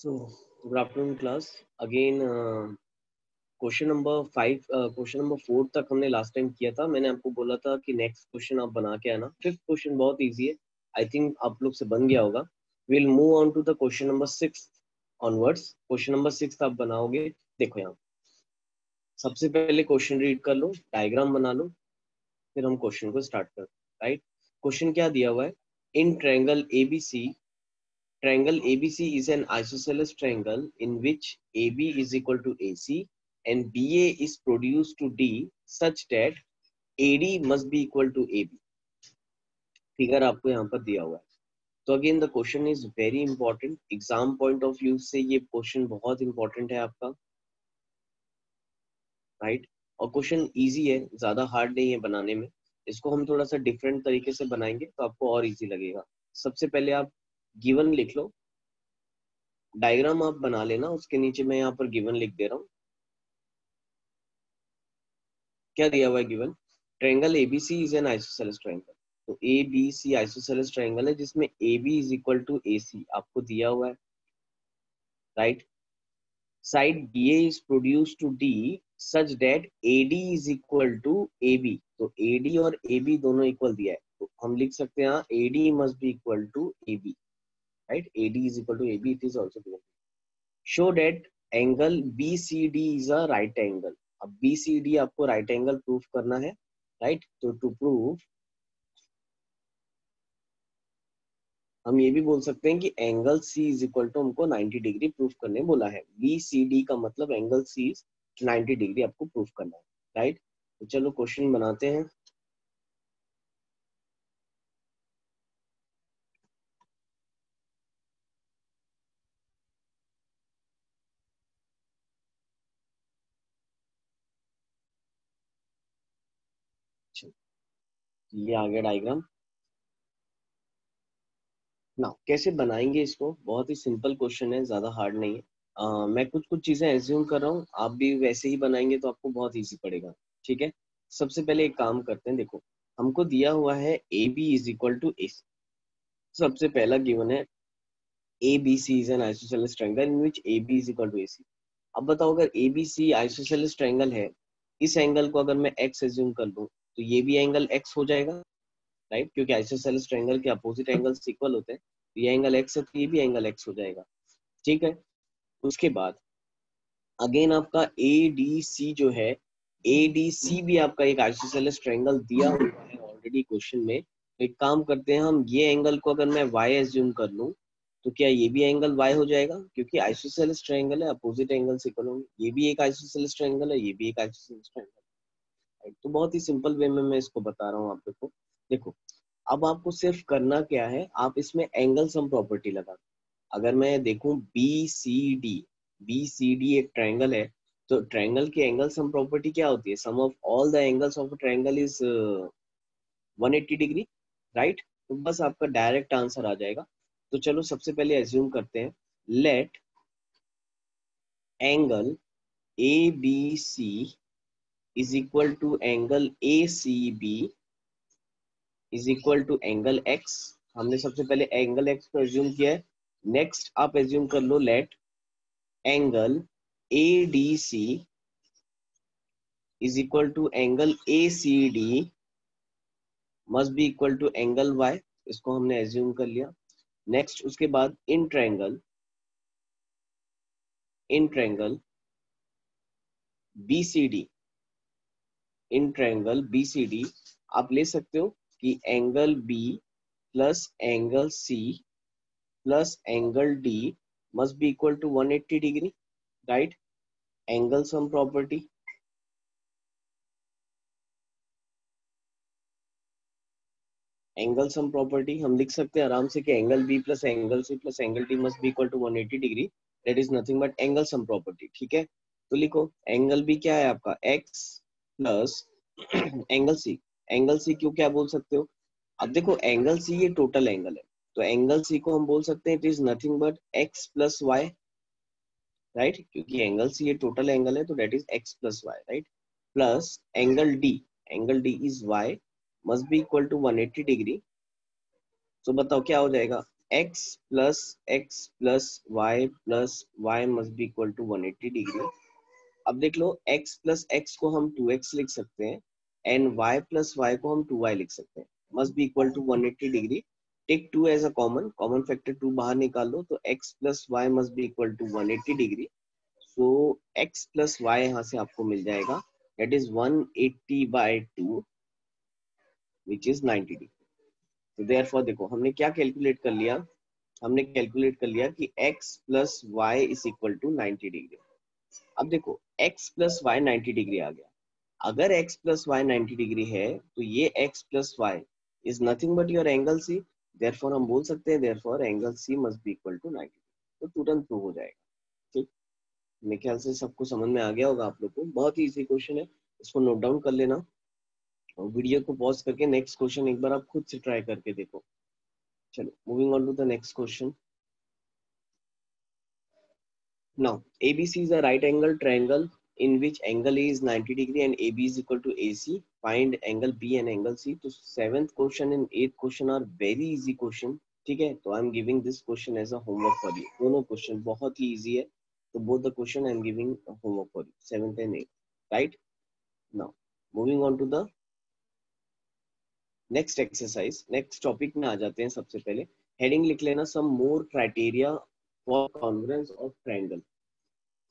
So, good afternoon, class. Again, question number 5, question number 4 तक हमने last time किया था. मैंने आपको बोला था कि नेक्स्ट क्वेश्चन आप बना के आना. फिफ्थ क्वेश्चन बहुत इजी है. आई थिंक आप लोग से बन गया होगा. Will move on to the question number 6 onwards. Question number 6 आप बनाओगे. देखो यहाँ सबसे पहले क्वेश्चन रीड कर लो, डायग्राम बना लो, फिर हम क्वेश्चन को स्टार्ट करते हैं. राइट, क्वेश्चन क्या दिया हुआ है? In triangle ABC, triangle ABC is an isosceles triangle in which AB is equal to AC and BA is produced to D such that AD must be equal to AB. Figure आपको यहाँ पर दिया हुआ है. तो again the question is very important. Exam point of view से ये question बहुत इंपॉर्टेंट है आपका. राइट, और क्वेश्चन इजी है, ज्यादा हार्ड नहीं है बनाने में. इसको हम थोड़ा सा डिफरेंट तरीके से बनाएंगे तो आपको और इजी लगेगा. सबसे पहले आप गिवन लिख लो, डायग्राम आप बना लेना, उसके नीचे मैं यहाँ पर गिवन लिख दे रहा हूँ. क्या दिया हुआ है given? Triangle ABC is an isosceles triangle. तो एबीसी आइसोसेलेस ट्रायंगल है जिसमें AB is equal to AC आपको दिया हुआ है. Right, side BA is produce to D such that AD is equal to AB. तो AD और AB दोनों इक्वल दिया है, तो हम लिख सकते हैं AD must be equal to AB. Right, AD is equal to AB. It is also given. Show that angle BCD is a right angle. अब BCD आपको राइट एंगल प्रूफ करना है. राइट, तो टू प्रूव हम ये भी बोल सकते हैं कि angle C is equal to हमको 90 डिग्री प्रूफ करने बोला है. BCD का मतलब एंगल C इज 90 डिग्री आपको प्रूफ करना है. राइट, तो चलो क्वेश्चन बनाते हैं. ये आ गया डायग्राम. ना कैसे बनाएंगे इसको? बहुत ही सिंपल क्वेश्चन है, ज्यादा हार्ड नहीं है. मैं कुछ कुछ चीजें एज्यूम कर रहा हूँ, आप भी वैसे ही बनाएंगे तो आपको बहुत इजी पड़ेगा. ठीक है, सबसे पहले एक काम करते हैं. देखो, हमको दिया हुआ है AB is equal to AC. सबसे पहला गिवन है ABC is an isosceles triangle in which AB is equal to AC. अब बताओ, अगर ABC आइसोसेलेस ट्रायंगल है, इस एंगल को अगर मैं x एज्यूम कर लूं तो ये भी एंगल x हो जाएगा. राइट, क्योंकि आइसोसेलेस ट्रायंगल के अपोजिट एंगल्स इक्वल होते हैं. तो ये एंगल x है तो ये भी एंगल x हो जाएगा. ठीक है, उसके बाद अगेन आपका ADC जो है, ADC भी आपका एक आइसोसेलेस ट्रायंगल दिया हुआ है ऑलरेडी क्वेश्चन में. तो एक काम करते हैं, हम ये एंगल को अगर मैं y एज्यूम कर लूं तो क्या ये भी एंगल y हो जाएगा? क्योंकि आइसोसेलेस ट्रायंगल है, अपोजिट एंगल्स इक्वल होंगे. ये भी एक आइसोसेलेस ट्रायंगल है, ये भी एक आइसोसेलेस ट्रायंगल है. तो बहुत ही सिंपल वे में मैं इसको बता रहा हूँ आप लोग को. देखो, अब आपको सिर्फ करना क्या है, आप इसमें एंगल सम प्रॉपर्टी लगा. अगर मैं देखूं BCD एक ट्रायंगल है, तो ट्रायंगल की एंगल सम प्रॉपर्टी क्या होती है? Sum of all the angles of a triangle is 180 degree. Right, तो बस आपका डायरेक्ट आंसर आ जाएगा. तो चलो सबसे पहले एज्यूम करते हैं, let angle ABC is equal to angle ACB is equal to angle X. हमने सबसे पहले एंगल X को एज्यूम किया है. नेक्स्ट आप एज्यूम कर लो, let angle ADC is equal to angle ACD must be equal to angle Y. इसको हमने एज्यूम कर लिया. नेक्स्ट उसके बाद in triangle BCD, in triangle BCD आप ले सकते हो कि angle B plus angle C plus angle D must be equal to 180 degree. Right, angle sum property. Angle sum property हम लिख सकते हैं आराम से कि angle B plus angle C plus angle D must be equal to 180 degree. That is nothing but angle sum property. ठीक है, तो लिखो एंगल B क्या है आपका? X plus angle C. Angle C क्यों क्या बोल सकते हो? अब देखो, एंगल C ये टोटल एंगल है, तो एंगल C को हम बोल सकते हैं it is nothing but x plus y. Right, क्योंकि एंगल C ये टोटल एंगल है तो that is x plus y. Right, plus angle D is y must be equal to 180 degree. तो बताओ क्या हो जाएगा? x plus y must be equal to 180 degree. अब देख लो x प्लस एक्स को हम 2x लिख सकते हैं एंड y प्लस वाई को हम 2y लिख सकते हैं। Must be equal to 180 degree. Take 2 as a common factor 2 बाहर निकाल लो तो x plus y must be equal to 180 degree. So x plus y यहाँ से आपको मिल जाएगा, that is 180 by 2 which is 90 degree. तो देयरफॉर देखो हमने क्या कैलकुलेट कर लिया, हमने कैलकुलेट कर लिया कि x plus y is equal to 90 degree. अब देखो x प्लस वाई 90 डिग्री आ गया। अगर x प्लस वाई 90 डिग्री है तो ये x plus y is nothing but your angle C। Therefore हम बोल सकते हैं therefore angle C must be equal to 90। तो तुरंत प्रूव हो जाएगा। ठीक, मेरे ख्याल से सबको समझ में आ गया होगा आप लोग को। बहुत ही इजी क्वेश्चन है, इसको नोट डाउन कर लेना और वीडियो को पॉज करके नेक्स्ट क्वेश्चन एक बार आप खुद से ट्राई करके देखो। चलो moving on to the next question. Now, ABC is a right angle triangle in which angle A is 90 degree and AB is equal to AC. Find angle B and angle C. तो seventh question and eighth question are very easy question. ठीक है, तो I am giving this question as a homework for you. दोनों question बहुत ही easy है, तो both the question I am giving homework for you. Seventh and eighth, right? Now, moving on to the next exercise. Next topic में आ जाते हैं। सबसे पहले heading लिख लेना some more criteria for congruence of triangle.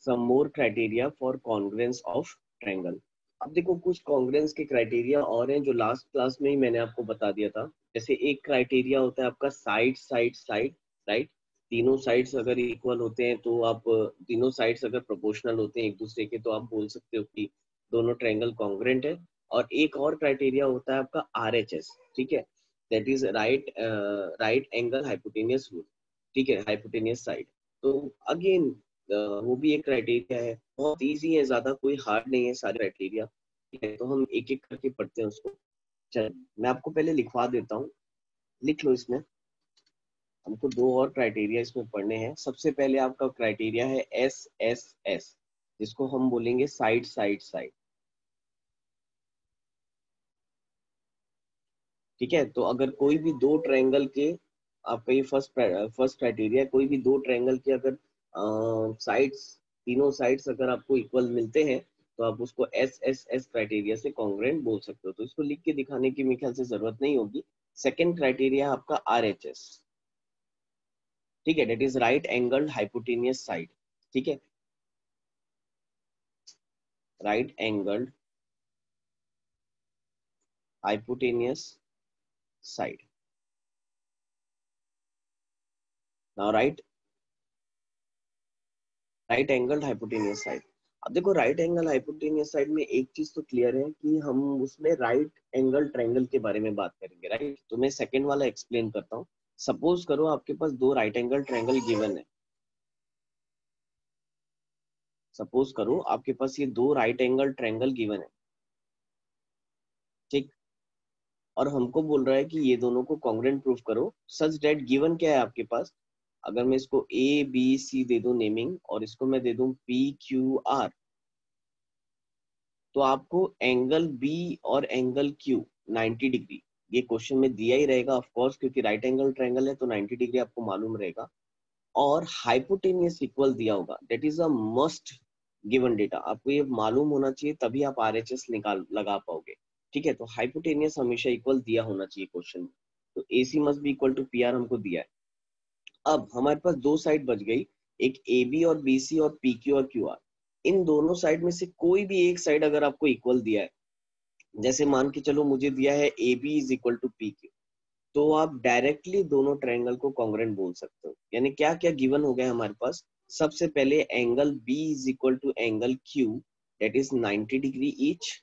Some more criteria for congruence of triangle. अब देखो कुछ कॉन्ग्रेंस के क्राइटेरिया और हैं जो लास्ट क्लास में ही मैंने आपको बता दिया था। जैसे एक क्राइटेरिया होता है आपका साइड साइड साइड, राइट। तीनों साइड्स अगर इक्वल होते हैं तो आप, तीनों साइड्स अगर प्रोपोर्शनल होते हैं एक दूसरे के, तो आप बोल सकते हो कि दोनों ट्रायंगल कॉन्ग्रेंट है। और एक और क्राइटेरिया होता है आपका RHS, ठीक है, that is right angle hypotenuse rule, ठीक है, हाइपोटेनियस साइड। तो अगेन वो भी एक क्राइटेरिया है, बहुत इजी है, ज्यादा कोई हार्ड नहीं है सारे क्राइटेरिया। ठीक है, तो हम एक एक करके पढ़ते हैं उसको। चल मैं आपको पहले लिखवा देता हूँ, लिख लो इसमें। हमको दो और क्राइटेरिया इसमें पढ़ने हैं। सबसे पहले आपका क्राइटेरिया है SSS, जिसको हम बोलेंगे साइड साइड साइड। ठीक है, तो अगर कोई भी दो ट्रायंगल के, आपका ये फर्स्ट क्राइटेरिया, कोई भी दो ट्रायंगल के अगर साइड्स, तीनों साइड्स अगर आपको इक्वल मिलते हैं तो आप उसको SSS क्राइटेरिया से कॉन्ग्रुएंट बोल सकते हो। तो इसको लिख के दिखाने की मेरे ख्याल से जरूरत नहीं होगी। सेकंड क्राइटेरिया आपका RHS, ठीक है, that is right angled hypotenuse side. ठीक है, right angled hypotenuse side. Now right angle hypotenuse side. अब देखो राइट एंगल हाइपोटेनियस साइड में एक चीज तो क्लियर है कि हम उसमें राइट एंगल ट्रायंगल के बारे में बात करेंगे, राइट। तो मैं सेकंड वाला एक्सप्लेन करता हूँ। सपोज करो आपके पास दो राइट एंगल ट्रायंगल गिवन है। सपोज करो आपके पास ये दो राइट एंगल ट्रायंगल गिवन है, ठीक। और हमको बोल रहा है कि ये दोनों को कॉन्ग्रुएंट प्रूफ करो सच दैट, गिवन क्या है आपके पास, अगर मैं इसको ABC दे दूं नेमिंग और इसको मैं दे दूं PQR, तो आपको एंगल B और एंगल Q 90 डिग्री, ये क्वेश्चन में दिया ही रहेगा ऑफ कोर्स, क्योंकि राइट एंगल ट्रायंगल है तो 90 डिग्री आपको मालूम रहेगा। और हाइपोटेनियस इक्वल दिया होगा, that is a must given data, आपको ये मालूम होना चाहिए तभी आप RHS निकाल लगा पाओगे। ठीक है, तो हाइपोटेनियस हमेशा इक्वल दिया होना चाहिए क्वेश्चन में। तो AC must be equal to PR हमको दिया है। अब हमारे पास दो साइड बच गई, एक AB और BC और PQ और QR। इन दोनों साइड में से कोई भी एक साइड अगर आपको इक्वल दिया है, जैसे मान के चलो मुझे दिया है AB is equal to PQ, तो आप डायरेक्टली दोनों ट्रायंगल को कॉन्ग्रुएंट बोल सकते हो। यानी क्या क्या गिवन हो गया हमारे पास, सबसे पहले angle B is equal to angle Q, that is 90 degree each,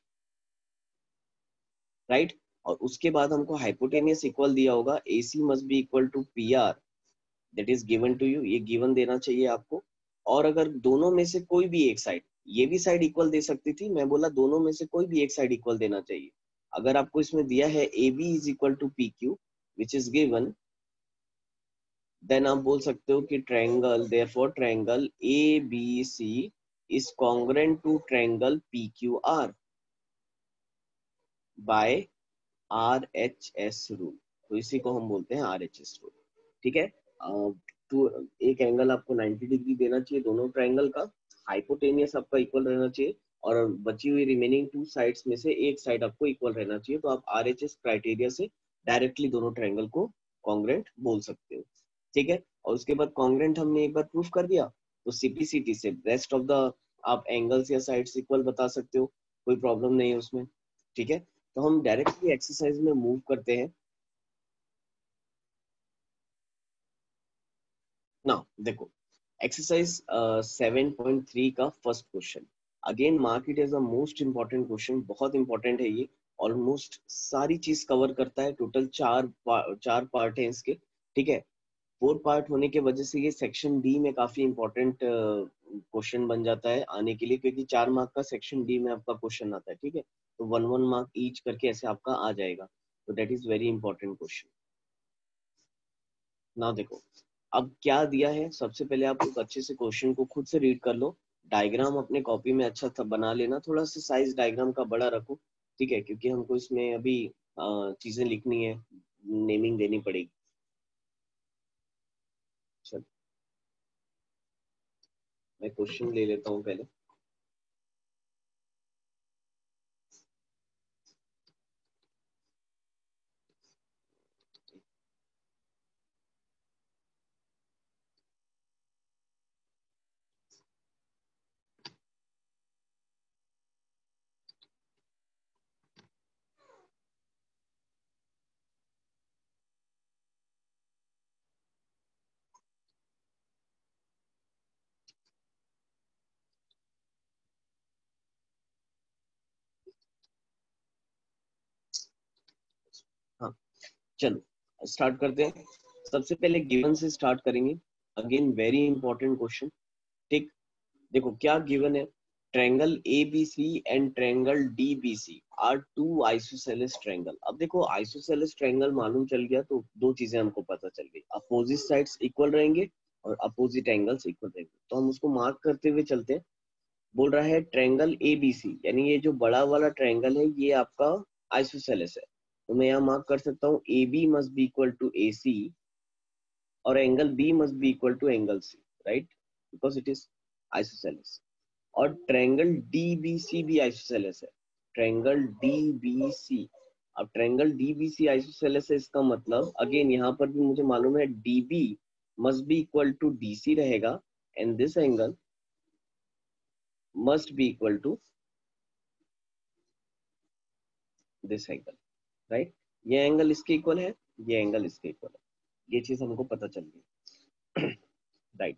right. और उसके बाद हमको हाइपोटेनियस इक्वल दिया होगा, AC must be equal to PR, that is given to you, ये गिवन देना चाहिए आपको। और अगर दोनों में से कोई भी एक साइड, ये भी साइड इक्वल दे सकती थी, मैं बोला दोनों में से कोई भी एक साइड इक्वल देना चाहिए। अगर आपको इसमें दिया है AB is equal to PQ which is given, then आप बोल सकते हो कि triangle, therefore triangle ABC is congruent to triangle PQR by RHS rule. तो इसी को हम बोलते हैं RHS रूल। ठीक है, टू एक एंगल आपको 90 डिग्री देना चाहिए दोनों ट्रायंगल का, हाइपोटेनियस आपका इक्वल रहना चाहिए, और बची हुई रिमेनिंग टू साइड्स में से एक साइड आपको इक्वल रहना चाहिए, तो आप आरएचएस क्राइटेरिया से डायरेक्टली दोनों ट्रायंगल को कॉन्ग्रेंट बोल सकते हो। ठीक है, और उसके बाद कॉन्ग्रेंट हमने एक बार प्रूफ कर दिया, तो सीपीसीटी से रेस्ट ऑफ द आप एंगल्स या साइड्स इक्वल बता सकते हो, कोई प्रॉब्लम नहीं है उसमें। ठीक है, तो हम डायरेक्टली एक्सरसाइज में मूव करते हैं ना। देखो, एक्सरसाइज 7.3 का first question, again mark it as a most important question, बहुत इंपॉर्टेंट है ये, ऑलमोस्ट सारी चीज कवर करता है, टोटल चार पार्ट है इसके। ठीक है, 4 पार्ट होने के वजह से ये सेक्शन डी में काफी इंपॉर्टेंट क्वेश्चन बन जाता है आने के लिए, क्योंकि 4 मार्क का सेक्शन डी में आपका क्वेश्चन आता है। ठीक है, तो 1 1 मार्क ईच करके ऐसे आपका आ जाएगा, तो that is very important question. ना देखो, अब क्या दिया है, सबसे पहले आप लोग अच्छे से क्वेश्चन को खुद से रीड कर लो, डायग्राम अपने कॉपी में अच्छा सा बना लेना, थोड़ा सा साइज डायग्राम का बड़ा रखो। ठीक है, क्योंकि हमको इसमें अभी चीजें लिखनी है, नेमिंग देनी पड़ेगी। चल, मैं क्वेश्चन ले लेता हूँ पहले। हाँ, चलो स्टार्ट करते हैं। सबसे पहले गिवन से स्टार्ट करेंगे, अगेन वेरी इंपॉर्टेंट क्वेश्चन। ठीक, देखो क्या गिवन है, triangle ABC and triangle DBC are two isosceles triangle. अब देखो आइसोसेलेस ट्रायंगल मालूम चल गया तो दो चीजें हमको पता चल गई, अपोजिट साइड्स इक्वल रहेंगे और अपोजिट एंगल्स इक्वल रहेंगे, तो हम उसको मार्क करते हुए चलते हैं। बोल रहा है ट्रायंगल ABC, यानी ये जो बड़ा वाला ट्रायंगल है ये आपका आइसोसेलेस है, तो मैं यहाँ मार्क कर सकता हूँ AB must be equal to AC और angle B must be equal to angle C, right, because it is isosceles. और ट्रायंगल DBC भी आइसोसेलेस है, ट्रायंगल DBC। अब ट्रायंगल DBC आइसोसेलेस है, इसका मतलब अगेन यहाँ पर भी मुझे मालूम है DB must be equal to DC रहेगा, and this angle must be equal to this angle, right. ये एंगल इसके इक्वल है, ये एंगल इसके इक्वल है, ये चीज हमको पता चल गई। राइट,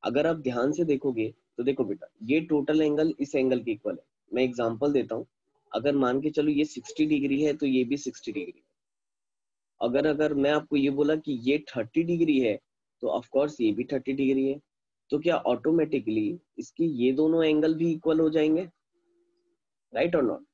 अगर आप ध्यान से देखोगे तो देखो बेटा, ये टोटल एंगल इस एंगल के इक्वल है। मैं एग्जांपल देता हूँ, अगर मान के चलो ये 60 डिग्री है तो ये भी 60 डिग्री है। अगर अगर मैं आपको ये बोला कि ये 30 डिग्री है, तो ऑफ कोर्स ये भी 30 डिग्री है, तो क्या ऑटोमेटिकली इसके ये दोनों एंगल भी इक्वल हो जाएंगे, राइट और नॉट?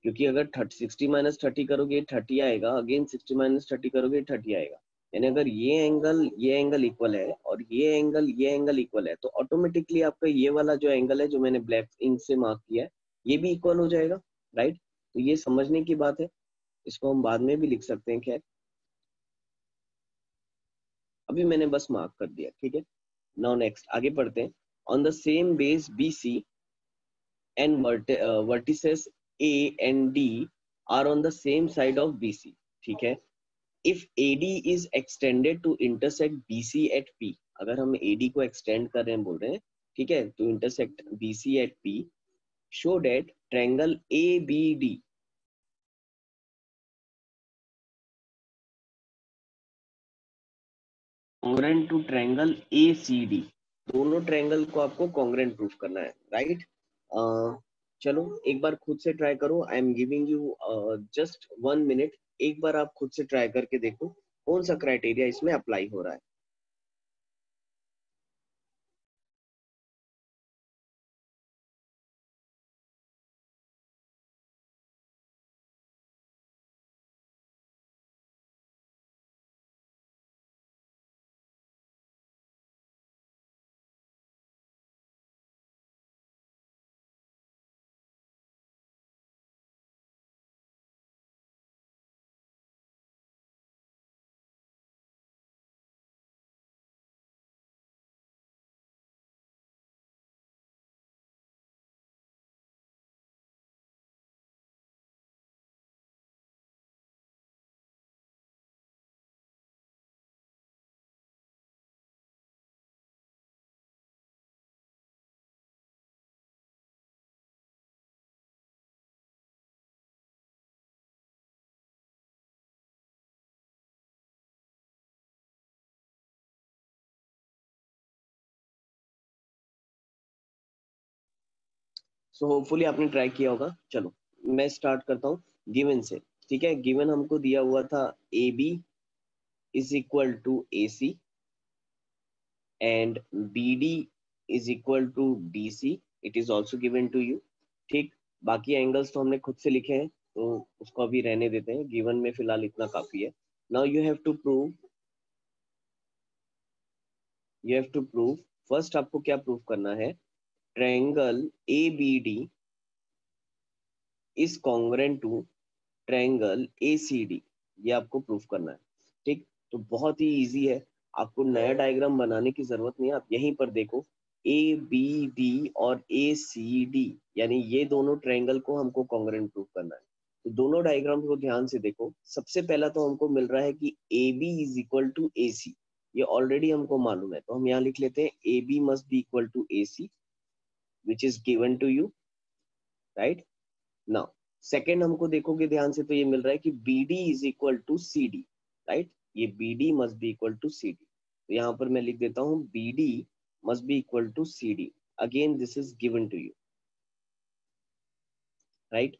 क्योंकि अगर 60 - 30 करोगे 30 आएगा, अगेन 60 - 30 करोगे 30 आएगा, यानी अगर ये एंगल इक्वल है और ये एंगल इक्वल है, तो ऑटोमेटिकली आपका ये वाला जो एंगल है जो मैंने ब्लैक इंक से मार्क किया है, ये भी इक्वल हो जाएगा, राइट। तो ये समझने की बात है, इसको हम बाद में भी लिख सकते हैं, खैर अभी मैंने बस मार्क कर दिया। ठीक है, नाउ नेक्स्ट आगे बढ़ते हैं। On the same base BC and vertices A and D are on the same side of BC. ठीक है, if AD is extended to intersect BC at P, अगर हम AD को extend कर रहे हैं बोल रहे हैं, ठीक है, to intersect BC at P, show that triangle ABD congruent to triangle ACD। दोनों ट्रायंगल को आपको कॉन्ग्रेंट प्रूफ करना है, राइट। चलो एक बार खुद से ट्राई करो, आई am giving you just 1 minute, एक बार आप खुद से ट्राई करके देखो कौन सा क्राइटेरिया इसमें अप्लाई हो रहा है। सो होपफुली आपने ट्राई किया होगा। चलो मैं स्टार्ट करता हूँ गिवन से। ठीक है, गिवन हमको दिया हुआ था A B is equal to A C and B D is equal to D C, it is also given to you. ठीक, बाकी एंगल्स तो हमने खुद से लिखे हैं तो उसको अभी रहने देते हैं, गिवन में फिलहाल इतना काफी है। Now you have to prove, you have to prove, first आपको क्या प्रूव करना है, triangle A B D is congruent to triangle A C D, ये आपको प्रूफ करना है। ठीक, तो बहुत ही इजी है, आपको नया डायग्राम बनाने की जरूरत नहीं है। आप यहीं पर देखो ए बी डी और ए सी डी, यानी ये दोनों ट्रायंगल को हमको कॉन्ग्रुएंट प्रूफ करना है। तो दोनों डायग्राम को ध्यान से देखो। सबसे पहला तो हमको मिल रहा है कि A B is equal to A C, ये ऑलरेडी हमको मालूम है, तो हम यहाँ लिख लेते हैं A B must be equal to A C which is given to you, right. Now second हमको देखोगे ध्यान से तो ये मिल रहा है कि B D is equal to C D, right. ये B D must be equal to C D, तो यहाँ पर मैं लिख देता हूँ B D must be equal to C D, again this is given to you, right.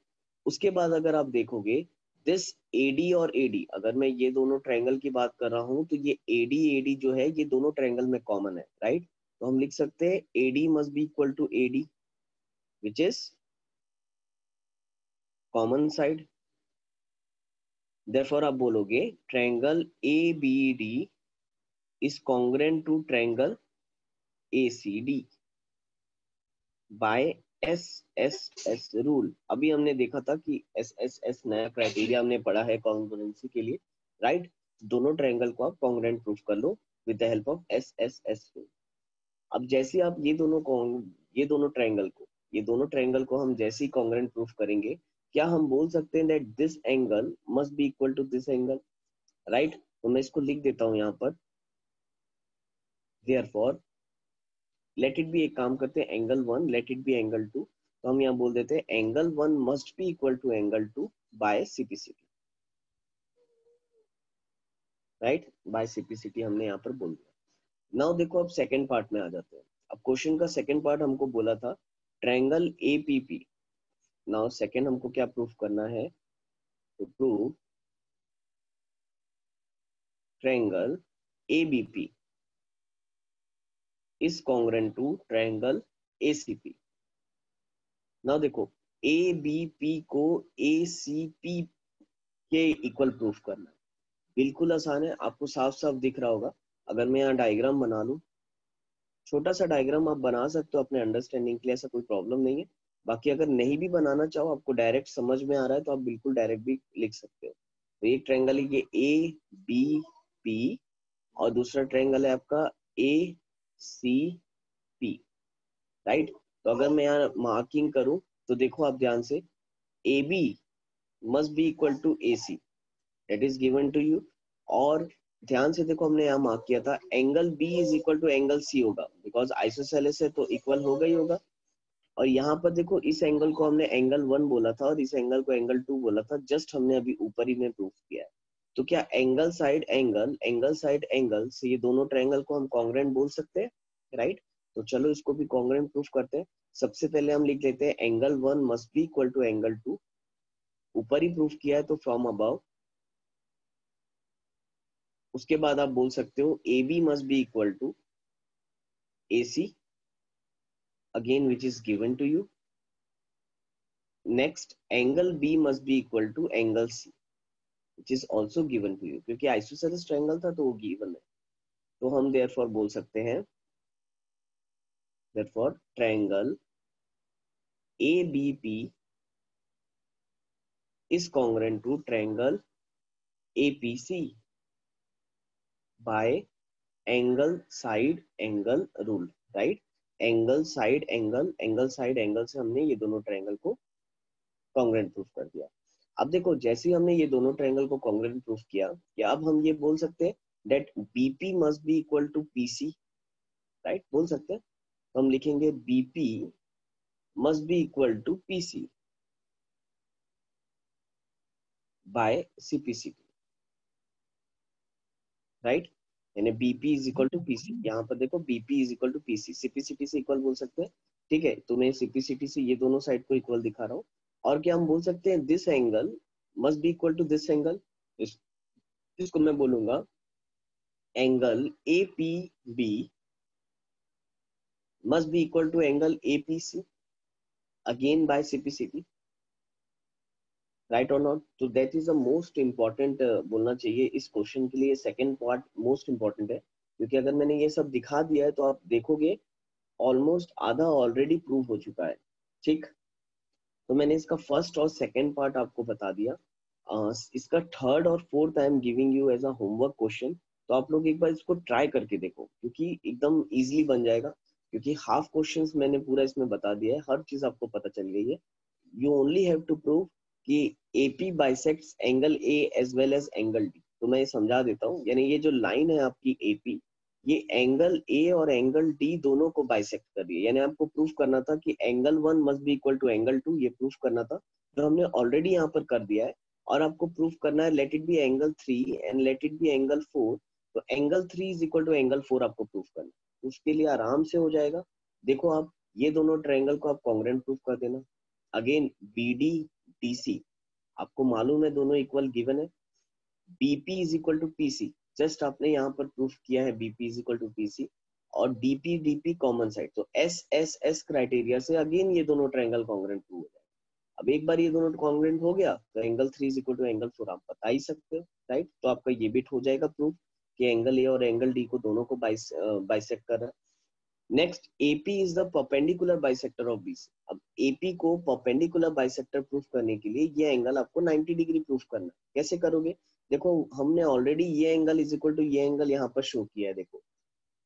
उसके बाद अगर आप देखोगे दिस एडी और एडी, अगर मैं ये दोनों ट्रायंगल की बात कर रहा हूँ तो ये एडी एडी जो है ये दोनों ट्रायंगल में कॉमन है, राइट। तो हम लिख सकते हैं AD must be equal to AD which is common side. therefore आप बोलोगे triangle A B D is congruent to triangle ACD by SSS rule। अभी हमने देखा था कि SSS नया क्राइटेरिया हमने पढ़ा है कॉन्ग्रुएंसी के लिए, राइट। दोनों ट्रायंगल को आप कॉन्ग्रुएंट प्रूफ कर लो with the help of SSS rule. अब जैसे आप ये दोनों ट्रायंगल को हम जैसे ही कॉन्ग्रुएंट प्रूफ करेंगे, क्या हम बोल सकते हैं that this angle must be equal to this angle, right. तो मैं इसको लिख देता हूं यहाँ पर, therefore लेट इट बी, एक काम करते हैं angle one let it be angle two, तो हम यहाँ बोल देते हैं angle one must be equal to angle two by CPCT, right. By CPCT हमने यहाँ पर बोल दिया। नाउ देखो अब सेकंड पार्ट में आ जाते हैं। अब क्वेश्चन का सेकंड पार्ट हमको बोला था ट्रायंगल एपीपी। नाउ सेकंड हमको क्या प्रूफ करना है, तो prove triangle ABP is congruent to triangle ACP. Now देखो ए बी पी को ए सी पी के इक्वल प्रूफ करना है, बिल्कुल आसान है, आपको साफ साफ दिख रहा होगा। अगर मैं यहाँ डायग्राम बना लूं, छोटा सा डायग्राम आप बना सकते हो अपने अंडरस्टैंडिंग के लिए, ऐसा कोई प्रॉब्लम नहीं है। बाकी अगर नहीं भी बनाना चाहो, आपको डायरेक्ट समझ में आ रहा है तो आप बिल्कुल डायरेक्ट भी लिख सकते हो। तो एक ट्रायंगल है ये ए बी पी और दूसरा ट्रायंगल है आपका ए सी पी, राइट। तो अगर मैं यहाँ मार्किंग करूं तो देखो आप ध्यान से, A B must be equal to A C, that is given to you. और ध्यान से देखो हमने यहाँ मार्क किया था angle B is equal to angle C होगा, बिकॉज आइसोसेलेस है तो इक्वल होगा ही होगा। और यहाँ पर देखो इस एंगल को हमने एंगल वन बोला था और इस एंगल को एंगल टू बोला था, जस्ट हमने अभी ऊपर ही में प्रूफ किया है। तो क्या एंगल साइड एंगल से ये दोनों ट्रायंगल को हम कॉन्ग्रुएंट बोल सकते हैं, राइट। तो चलो इसको भी कॉन्ग्रुएंट प्रूफ करते हैं। सबसे पहले हम लिख लेते हैं angle one must be equal to angle two, ऊपर ही प्रूफ किया है तो फ्रॉम अबव। उसके बाद आप बोल सकते हो A B must be equal to A C, again which is given to you. Next angle B must be equal to angle C which is also given to you, क्योंकि isosceles triangle था तो वो given है। तो हम therefore बोल सकते हैं therefore triangle A B P is congruent to triangle A P C by angle side angle rule, right. Angle side angle से हमने ये दोनों ट्रायंगल को कॉन्ग्रुएंट प्रूफ कर दिया। अब देखो जैसे ही हमने ये दोनों ट्रायंगल को कॉन्ग्रुएंट प्रूफ किया, क्या अब हम ये बोल सकते हैं that BP must be equal to PC, right, बोल सकते हैं। तो हम लिखेंगे BP must be equal to PC by CPCT, right. यानी BP is equal to PC, यहाँ पर देखो BP is equal to PC, CPCT से इक्वल बोल सकते हैं। ठीक है, तो मैं CPCT से ये दोनों साइड को इक्वल दिखा रहा हूँ। और क्या हम बोल सकते हैं, this angle must be equal to this angle, इसको मैं बोलूंगा angle APB must be equal to angle APC again by CPCT, right or not? तो that is the most important बोलना चाहिए इस क्वेश्चन के लिए। सेकंड पार्ट मोस्ट इंपॉर्टेंट है, क्योंकि अगर मैंने ये सब दिखा दिया है तो आप देखोगे ऑलमोस्ट आधा ऑलरेडी प्रूव हो चुका है। ठीक, तो मैंने इसका फर्स्ट और सेकंड पार्ट आपको बता दिया। इसका थर्ड और fourth I am giving you as a homework question, तो आप लोग एक बार इसको ट्राई करके देखो, क्योंकि एकदम इजीली बन जाएगा। क्योंकि हाफ क्वेश्चंस मैंने पूरा इसमें बता दिया है, हर चीज आपको पता चल गई है। You only have to prove कि AP bisects angle A as well as angle D। तो मैं ये समझा देता हूँ, यानी ये जो लाइन है आपकी AP, ये एंगल A और एंगल D दोनों को बाइसेक्ट कर रही है। यानी आपको प्रूफ करना था कि angle 1 must be equal to angle 2, ये प्रूफ करना था, जो हमने ऑलरेडी यहाँ पर कर दिया है। और आपको प्रूफ करना है let it be angle 3 and let it be angle 4, तो angle 3 is equal to angle 4 आपको प्रूफ करना है। उसके लिए आराम से हो जाएगा। देखो आप ये दोनों ट्रायंगल को आप कॉन्ग्रुएंट प्रूफ कर देना। अगेन BD DC आपको मालूम है दोनों इक्वल गिवन है। BP is equal to PC, just आपने यहाँ पर प्रूफ किया है BP is equal to PC। और DP DP कॉमन साइड, तो SSS क्राइटेरिया से अगेन ये दोनों ट्रायंगल कॉन्ग्रुएंट प्रूव हो जाएगा। अब एक बार ये दोनों कॉन्ग्रुएंट हो गया तो angle 3 is equal to angle 4 आप बता ही सकते हो, राइट? तो आपका ये बिट हो जाएगा प्रूफ कि एंगल A और एंगल D को दोनों को बाइसेक्ट कर रहा है। Next, AP is the perpendicular bisector of BC। अब AP को परपेंडिकुलर बाइसेक्टर प्रूफ करने के लिए ये एंगल आपको 90 डिग्री प्रूफ करना है। कैसे करोगे? देखो हमने ऑलरेडी ये एंगल इज इक्वल टू ये एंगल यहाँ पर शो किया है, देखो,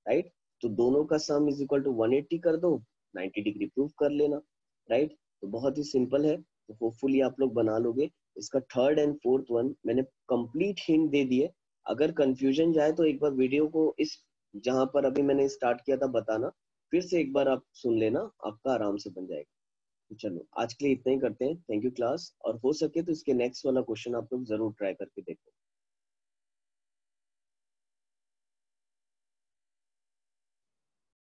राइट? तो दोनों का सम इज इक्वल टू 180 कर दो, 90 डिग्री प्रूफ कर लेना, राइट? तो बहुत ही सिंपल है, तो होपफुली आप लोग बना लोगे। इसका थर्ड एंड फोर्थ वन मैंने कंप्लीट हिंट दे दिए। अगर कंफ्यूजन जाए तो एक बार वीडियो को इस जहां पर अभी मैंने स्टार्ट किया था बताना, फिर से एक बार आप सुन लेना, आपका आराम से बन जाएगा। तो चलो आज के लिए इतना ही करते हैं। थैंक यू क्लास, और हो सके तो इसके नेक्स्ट वाला क्वेश्चन आप लोग जरूर ट्राई करके देखो।